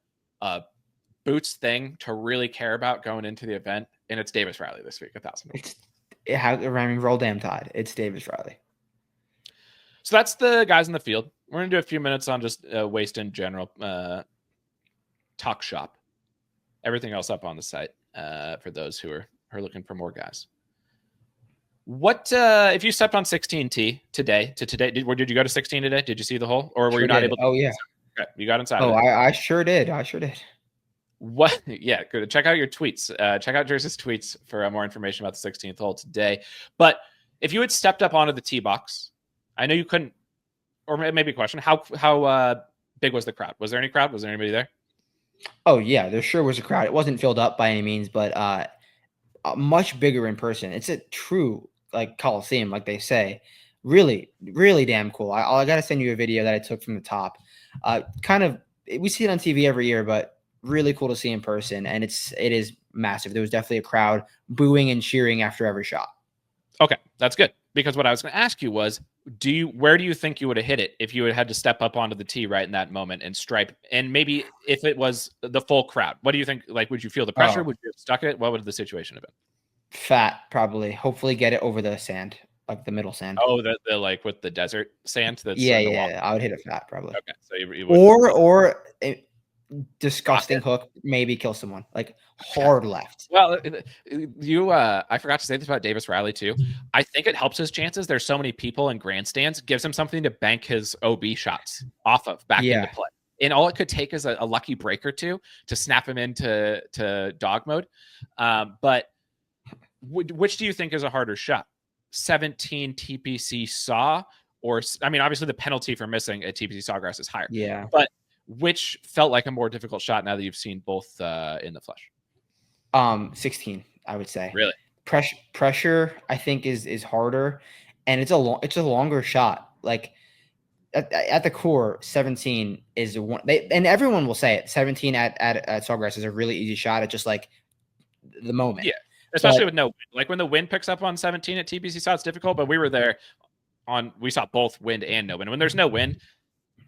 Boots thing to really care about going into the event. And it's Davis Riley this week, 1,000. Roll damn tide. It's Davis Riley. So that's the guys in the field. We're going to do a few minutes on just waste in general. Talk shop. Everything else up on the site for those who are looking for more guys. What if you stepped on 16T today? Did you go to 16 today? Did you see the hole, or were you not able to? Oh yeah. Okay, you got inside. Oh, I sure did. What? Yeah, good. Check out your tweets. Check out Jersey's tweets for more information about the 16th hole today. But if you had stepped up onto the tee box, I know you couldn't, or maybe a question: how big was the crowd? Was there any crowd? Was there anybody there? Oh yeah, there sure was a crowd. It wasn't filled up by any means, but much bigger in person. It's a true Coliseum, like they say. Really, really damn cool. I got to send you a video that I took from the top. We see it on TV every year, but really cool to see in person. And it is massive. There was definitely a crowd booing and cheering after every shot. Okay, that's good. Because what I was going to ask you was, where do you think you would have hit it if you had to step up onto the tee right in that moment and stripe? And maybe if it was the full crowd, what do you think? Would you feel the pressure? Would you have stuck it? What would the situation have been? Fat, probably. Hopefully get it over the sand, the middle sand. Oh, the with the desert sand. That's yeah. I would hit it fat, probably. Okay, so you or disgusting hook, maybe kill someone. Like hard left. Well, I forgot to say this about Davis Riley too. I think it helps his chances. There's so many people in grandstands, gives him something to bank his OB shots off of back into play. And all it could take is a lucky break or two to snap him into dog mode. But which do you think is a harder shot? 17 TPC Saw, or I mean, obviously the penalty for missing a TPC Sawgrass is higher. Yeah. But which felt like a more difficult shot now that you've seen both in the flesh? 16, I would say. Really? Pressure, I think is harder, and it's a longer shot. Like at the core, 17 is one. And everyone will say it. 17 at Sawgrass is a really easy shot. It's just like the moment. Yeah, especially with no wind. Like when the wind picks up on 17 at TPC Saw, it's difficult. But we were there we saw both wind and no wind. When there's no wind,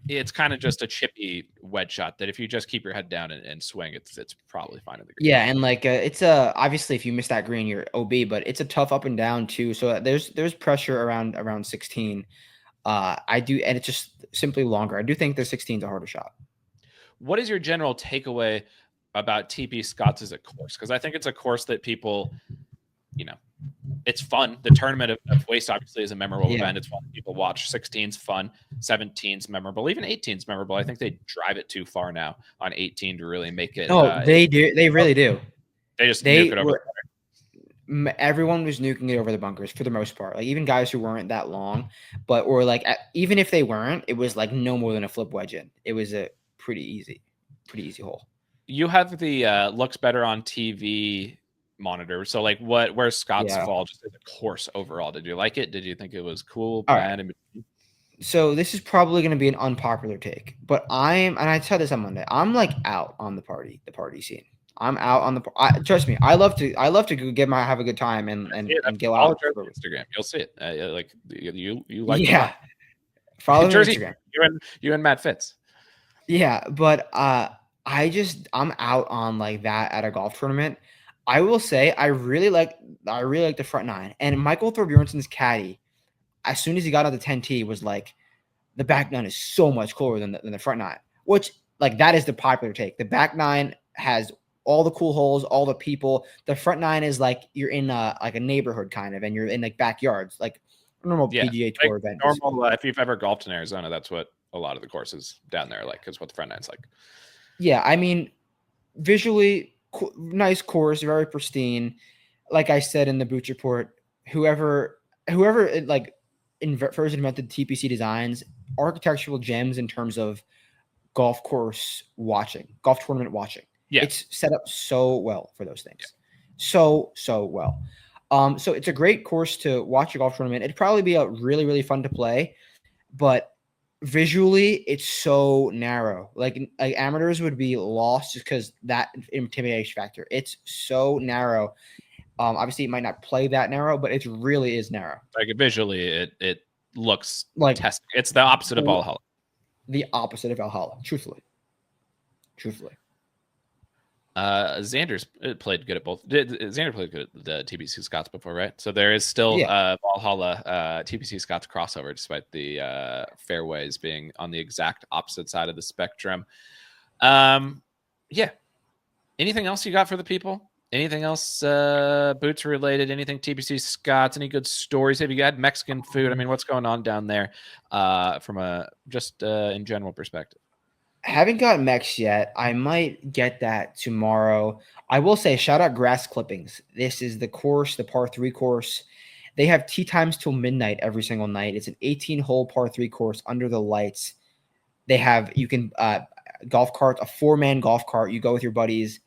it's kind of just a chippy wedge shot that if you just keep your head down and swing, it's probably fine in the green. Yeah, and like it's obviously if you miss that green, you're OB, but it's a tough up and down too. So there's pressure around 16. I do, and it's just simply longer. I do think the 16 is a harder shot. What is your general takeaway about TP Scotts as a course? Because I think it's a course that people, it's fun. The tournament of Waste obviously is a memorable event. It's fun. People watch. 16's fun. 17's memorable. Even 18's memorable. I think they drive it too far now on 18 to really make it. Oh, they do. They really do. They just nuke it over. Everyone was nuking it over the bunkers for the most part. Like even guys who weren't that long, even if they weren't, it was like no more than a flip wedge in. It was a pretty easy hole. You have the looks better on TV monitor. So like where Scott's fall just as a course overall? Did you like it? Did you think it was cool, bad? Right. So this is probably going to be an unpopular take, but I said this on Monday. I'm like out on the party scene. I'm out on trust me. I love to have a good time and go out. On Instagram, you'll see it. Like you like follow Jersey. Instagram. You and Matt Fitz. Yeah, but I'm out on like that at a golf tournament. I will say I really like the front nine, and Michael Thor Bjornsson's caddy, as soon as he got on the 10T, was like, the back nine is so much cooler than the front nine, which like that is the popular take. The back nine has all the cool holes, all the people. The front nine is like you're in like a neighborhood kind of, and you're in like backyards, like a normal PGA Tour event. Normal, if you've ever golfed in Arizona, that's what a lot of the courses down there like, is what the front nine's like. Yeah, I mean, visually nice course, very pristine. Like I said in the Boots report, whoever like first invented TPC designs, architectural gems in terms of golf tournament watching. Yeah. It's set up so well for those things. Yeah. So well. So it's a great course to watch a golf tournament. It'd probably be a really, really fun to play, but visually it's so narrow. Like amateurs would be lost just because that intimidation factor. It's so narrow. Obviously it might not play that narrow, but it really is narrow. Like visually it looks like testing. It's the opposite of Valhalla. The opposite of Valhalla, truthfully. Xander's played good at both. Xander played good at the TPC Scotts before, right? So there is still Valhalla TPC Scotts crossover, despite the fairways being on the exact opposite side of the spectrum. Yeah. Anything else you got for the people? Anything else boots related? Anything TPC Scotts? Any good stories? Have you had Mexican food? I mean, what's going on down there from a just in general perspective? Haven't got Mex yet. I might get that tomorrow. I will say, shout out Grass Clippings. This is the course, the par 3 course. They have tee times till midnight every single night. It's an 18-hole par 3 course under the lights. They have, you can, golf carts, a 4-man golf cart. You go with your buddies.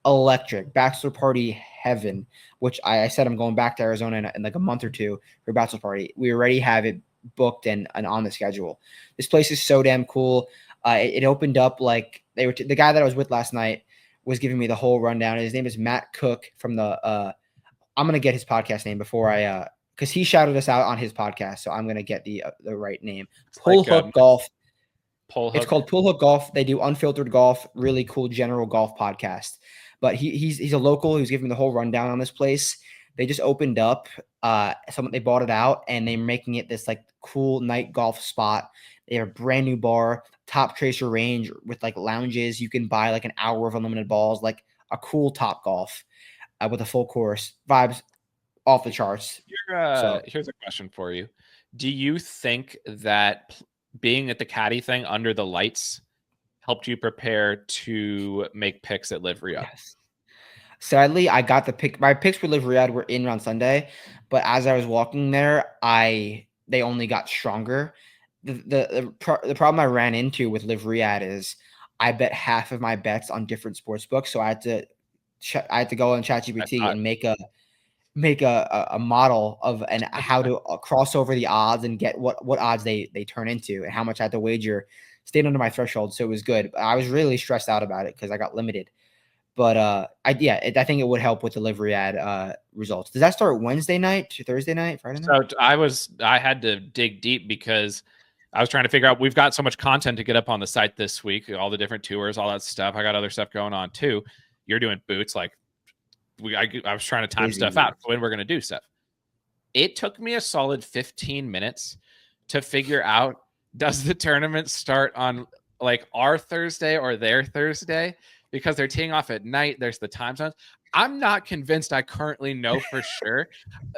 Electric. Bachelor party heaven, which I said I'm going back to Arizona in like a month or two for a bachelor party. We already have it booked and on the schedule. This place is so damn cool. It opened up like they were the guy that I was with last night was giving me the whole rundown. His name is Matt Cook from the I'm gonna get his podcast name before I because he shouted us out on his podcast, so I'm gonna get the right name. Pull Hook Golf. It's called Pull Hook Golf. They do unfiltered golf, really cool general golf podcast. But he's a local. He was giving me the whole rundown on this place. They just opened up. They bought it out and they're making it this like cool night golf spot. They have a brand new bar, top tracer range with like lounges. You can buy like an hour of unlimited balls, like a cool Top Golf with a full course. Vibes off the charts. Here's a question for you. Do you think that being at the caddy thing under the lights helped you prepare to make picks at LIV Riyadh? Yes. Sadly, I got the pick. My picks for LIV Riyadh were in on Sunday, but as I was walking there, they only got stronger. The problem I ran into with LIV Riyadh is I bet half of my bets on different sports books, so I had to go on ChatGPT and make a model of and how to cross over the odds and get what odds they turn into and how much I had to wager. Stayed under my threshold, so it was good. I was really stressed out about it because I got limited. But I think it would help with the LIV Riyadh results. Does that start Wednesday night, Thursday night, Friday night? So I had to dig deep because I was trying to figure out. We've got so much content to get up on the site this week, all the different tours, all that stuff. I got other stuff going on too. You're doing boots, like I was trying to time stuff out when we're going to do stuff. It took me a solid 15 minutes to figure out, does the tournament start on like our Thursday or their Thursday? Because they're teeing off at night. There's the time zones. I'm not convinced I currently know for sure.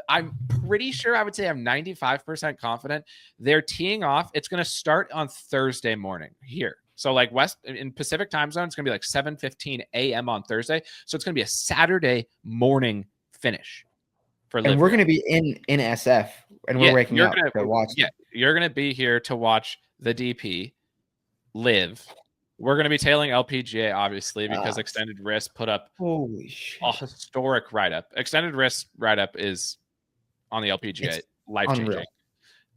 I'm pretty sure, I would say I'm 95% confident they're teeing off. It's going to start on Thursday morning here. So like West in Pacific time zone, it's going to be like 7:15 a.m. on Thursday. So it's going to be a Saturday morning finish for LIV. And we're going to be in SF and we're waking up to watch. Yeah, you're going to be here to watch the DP LIV. We're going to be tailing LPGA, obviously, because Extended Wrist put up a historic write-up. Extended Wrist write-up is on the LPGA, life-changing.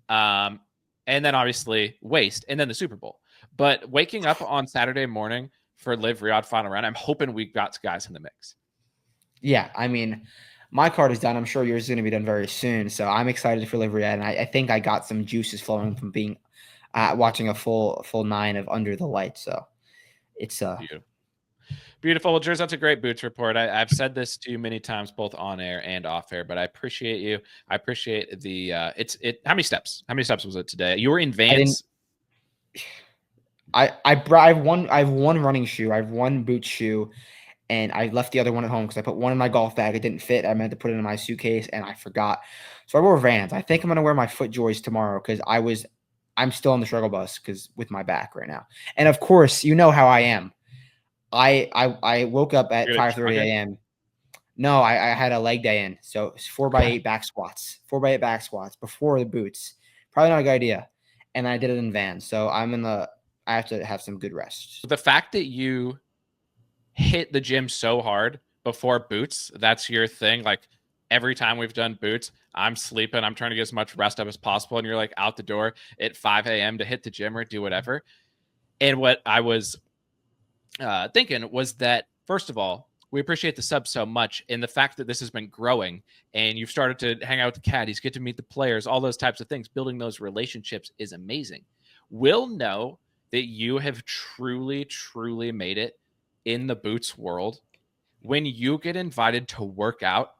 And then, obviously, Waste, and then the Super Bowl. But waking up on Saturday morning for LIV Riyadh final round, I'm hoping we got guys in the mix. Yeah, I mean, my card is done. I'm sure yours is going to be done very soon. So I'm excited for LIV Riyadh, and I think I got some juices flowing from being watching a full 9 of Under the Lights. So it's beautiful. Well, Jers, that's a great boots report. I've said this to you many times, both on air and off air, but I appreciate you. I appreciate the how many steps? How many steps was it today? You were in Vans. I have one running shoe. I have one boot shoe, and I left the other one at home because I put one in my golf bag. It didn't fit. I meant to put it in my suitcase, and I forgot. So I wore Vans. I think I'm gonna wear my FootJoys tomorrow because I'm still on the struggle bus because with my back right now. And of course, you know how I am. I woke up at 5:30 a.m. No, I had a leg day in, so it's 4x8 back squats. 4x8 back squats before the boots. Probably not a good idea. And I did it in Vans, so I have to have some good rest. The fact that you hit the gym so hard before boots, that's your thing. Like every time we've done boots, I'm sleeping. I'm trying to get as much rest up as possible. And you're like out the door at 5 a.m. to hit the gym or do whatever. And what I was thinking was that, first of all, we appreciate the sub so much. And the fact that this has been growing and you've started to hang out with the caddies, get to meet the players, all those types of things, building those relationships is amazing. We'll know that you have truly, truly made it in the boots world when you get invited to work out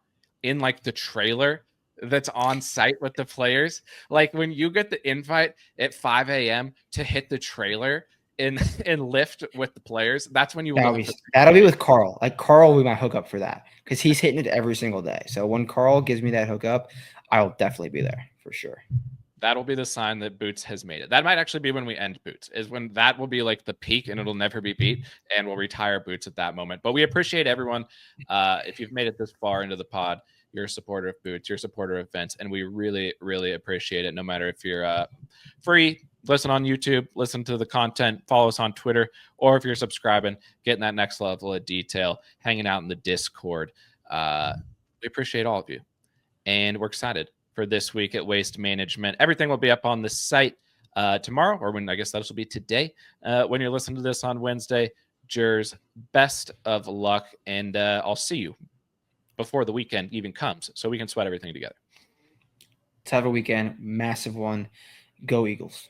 in like the trailer that's on site with the players. Like when you get the invite at 5 a.m. to hit the trailer and lift with the players, that's when you will. That'll be with Carl. Like Carl will be my hookup for that because he's hitting it every single day. So when Carl gives me that hookup, I'll definitely be there for sure. That'll be the sign that Boots has made it. That might actually be when we end Boots, is when that will be like the peak and it'll never be beat, and we'll retire Boots at that moment. But we appreciate everyone. If you've made it this far into the pod, you're a supporter of Boots, you're a supporter of events, and we really, really appreciate it. No matter if you're free, listen on YouTube, listen to the content, follow us on Twitter, or if you're subscribing, getting that next level of detail, hanging out in the Discord. We appreciate all of you, and we're excited for this week at Waste Management. Everything will be up on the site tomorrow, or when I guess that will be today. When you're listening to this on Wednesday, Jers, best of luck, and I'll see you before the weekend even comes, so we can sweat everything together. Let's have a weekend, massive one. Go Eagles.